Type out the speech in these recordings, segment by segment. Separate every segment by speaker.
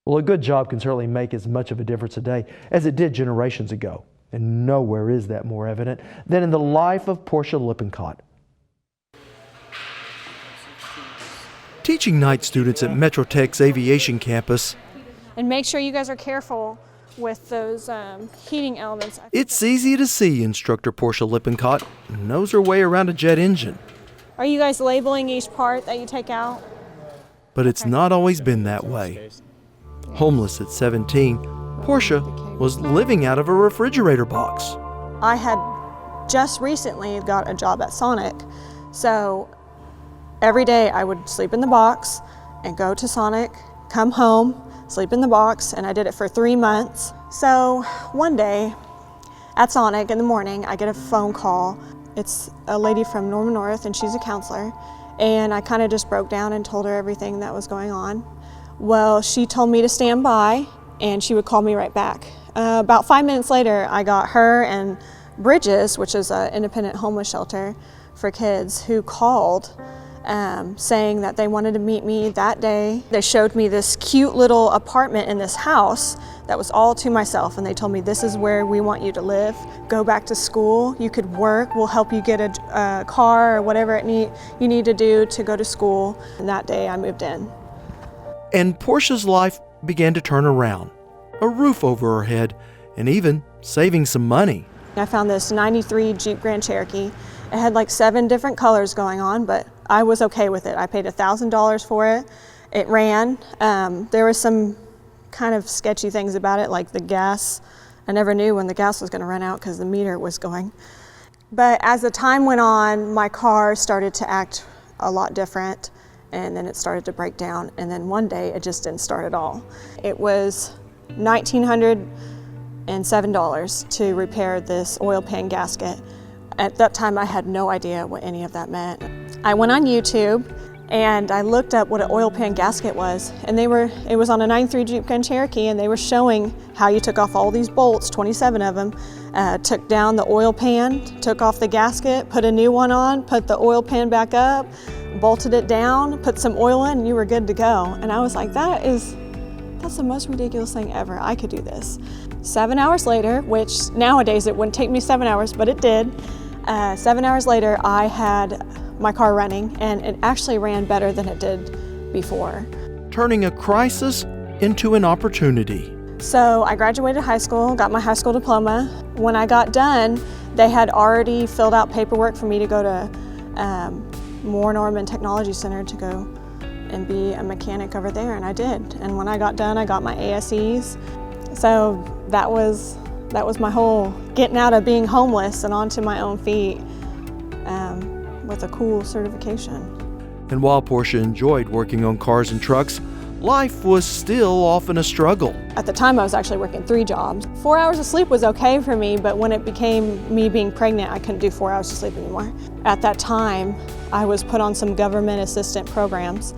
Speaker 1: Well, a good job can certainly make as much of a difference today as it did generations ago. And nowhere is that more evident than in the life of Porsha Lippincott. Teaching night students at Metro Tech's aviation campus.
Speaker 2: And make sure you guys are careful with those heating elements.
Speaker 1: It's easy to see instructor Porsha Lippincott knows her way around a jet engine.
Speaker 2: Are you guys labeling each part that you take out?
Speaker 1: But it's not always been that way. Homeless at 17, Porsha was living out of a refrigerator box.
Speaker 2: I had just recently got a job at Sonic, so every day I would sleep in the box and go to Sonic, come home, sleep in the box, and I did it for 3 months. So one day at Sonic in the morning, I get a phone call. It's a lady from Norman North, and she's a counselor, and I kind of just broke down and told her everything that was going on. Well, she told me to stand by, and she would call me right back. About 5 minutes later, I got her and Bridges, which is an independent homeless shelter for kids, who called saying that they wanted to meet me that day. They showed me this cute little apartment in this house that was all to myself, and they told me, this is where we want you to live. Go back to school, you could work, we'll help you get a car or whatever you need to do to go to school. And that day I moved in.
Speaker 1: And Porsha's life began to turn around. A roof over her head, and even saving some money.
Speaker 2: I found this 93 Jeep Grand Cherokee. It had like 7 different colors going on, but I was okay with it. I paid $1,000 for it. It ran. There was some kind of sketchy things about it, like the gas. I never knew when the gas was going to run out because the meter was going. But as the time went on, my car started to act a lot different, and then it started to break down, and then one day it just didn't start at all. It was $1,907 to repair this oil pan gasket. At that time I had no idea what any of that meant. I went on YouTube and I looked up what an oil pan gasket was, and it was on a 93 Jeep Grand Cherokee, and they were showing how you took off all these bolts, 27 of them, took down the oil pan, took off the gasket, put a new one on, put the oil pan back up, bolted it down, put some oil in, and you were good to go. And I was like, that's the most ridiculous thing ever. I could do this. 7 hours later, which nowadays it wouldn't take me 7 hours, but it did. 7 hours later, I had my car running, and it actually ran better than it did before.
Speaker 1: Turning a crisis into an opportunity.
Speaker 2: So I graduated high school, got my high school diploma. When I got done, they had already filled out paperwork for me to go to Moore Norman Technology Center to go and be a mechanic over there, and I did. And when I got done, I got my ASEs. So that was my whole getting out of being homeless and onto my own feet with a cool certification.
Speaker 1: And while Porsha enjoyed working on cars and trucks, life was still often a struggle.
Speaker 2: At the time I was actually working 3 jobs. 4 hours of sleep was okay for me, but when it became me being pregnant, I couldn't do 4 hours of sleep anymore. At that time, I was put on some government assistant programs,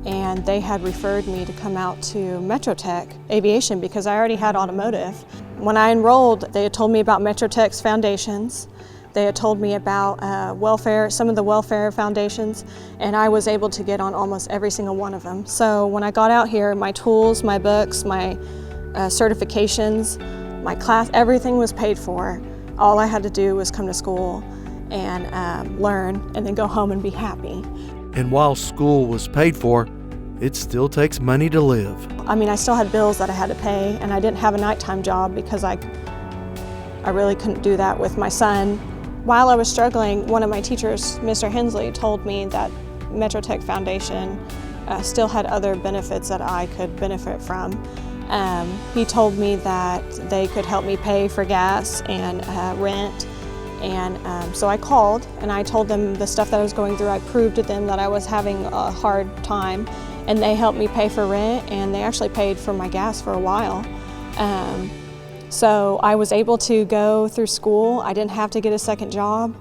Speaker 2: and they had referred me to come out to Metro Tech Aviation because I already had automotive. When I enrolled, they had told me about Metro Tech's foundations. They had told me about some of the welfare foundations, and I was able to get on almost every single one of them. So when I got out here, my tools, my books, my certifications, my class, everything was paid for. All I had to do was come to school and learn, and then go home and be happy.
Speaker 1: And while school was paid for, it still takes money to live.
Speaker 2: I mean, I still had bills that I had to pay, and I didn't have a nighttime job because I really couldn't do that with my son. While I was struggling, one of my teachers, Mr. Hensley, told me that Metro Tech Foundation still had other benefits that I could benefit from. He told me that they could help me pay for gas and rent. And so I called and I told them the stuff that I was going through. I proved to them that I was having a hard time, and they helped me pay for rent, and they actually paid for my gas for a while. So I was able to go through school. I didn't have to get a second job.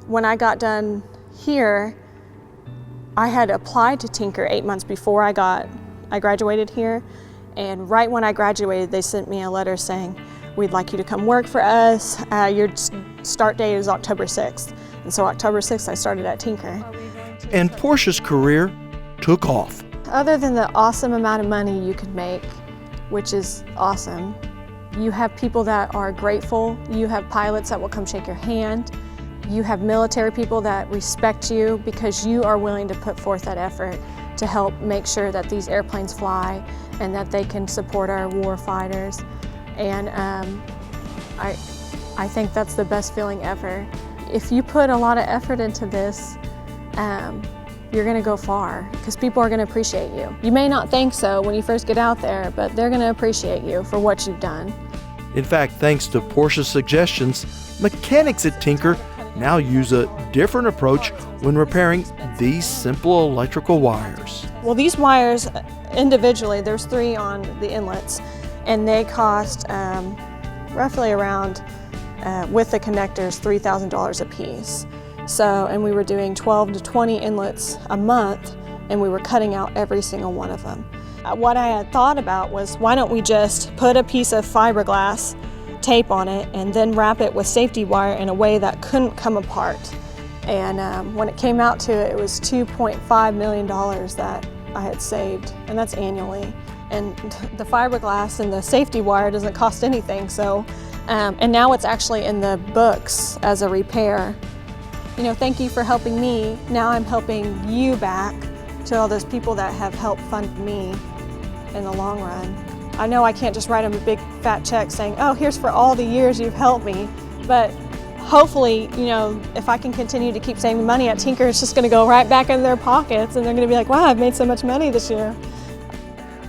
Speaker 2: When I got done here, I had applied to Tinker 8 months before I graduated here. And right when I graduated, they sent me a letter saying, we'd like you to come work for us. Your start date is October 6th. And so October 6th, I started at Tinker.
Speaker 1: And Porsha's career took off.
Speaker 2: Other than the awesome amount of money you could make which is awesome. You have people that are grateful. You have pilots that will come shake your hand. You have military people that respect you because you are willing to put forth that effort to help make sure that these airplanes fly and that they can support our war fighters. And I think that's the best feeling ever. If you put a lot of effort into this, you're gonna go far because people are gonna appreciate you. You may not think so when you first get out there, but they're gonna appreciate you for what you've done.
Speaker 1: In fact, thanks to Porscha's suggestions, mechanics at Tinker now use a different approach when repairing these simple electrical wires.
Speaker 2: Well, these wires individually, there's 3 on the inlets, and they cost roughly around, with the connectors, $3,000 a piece. So, and we were doing 12 to 20 inlets a month, and we were cutting out every single one of them. What I had thought about was, why don't we just put a piece of fiberglass tape on it and then wrap it with safety wire in a way that couldn't come apart. And when it came out to it, it was $2.5 million that I had saved, and that's annually. And the fiberglass and the safety wire doesn't cost anything, so, and now it's actually in the books as a repair. You know, thank you for helping me. Now I'm helping you back to all those people that have helped fund me in the long run. I know I can't just write them a big fat check saying, oh, here's for all the years you've helped me, but hopefully, you know, if I can continue to keep saving money at Tinker, it's just gonna go right back in their pockets and they're gonna be like, wow, I've made so much money this year.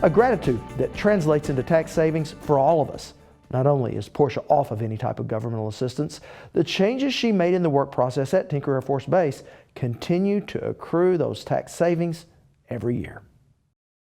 Speaker 1: A gratitude that translates into tax savings for all of us. Not only is Porsha off of any type of governmental assistance, the changes she made in the work process at Tinker Air Force Base continue to accrue those tax savings every year.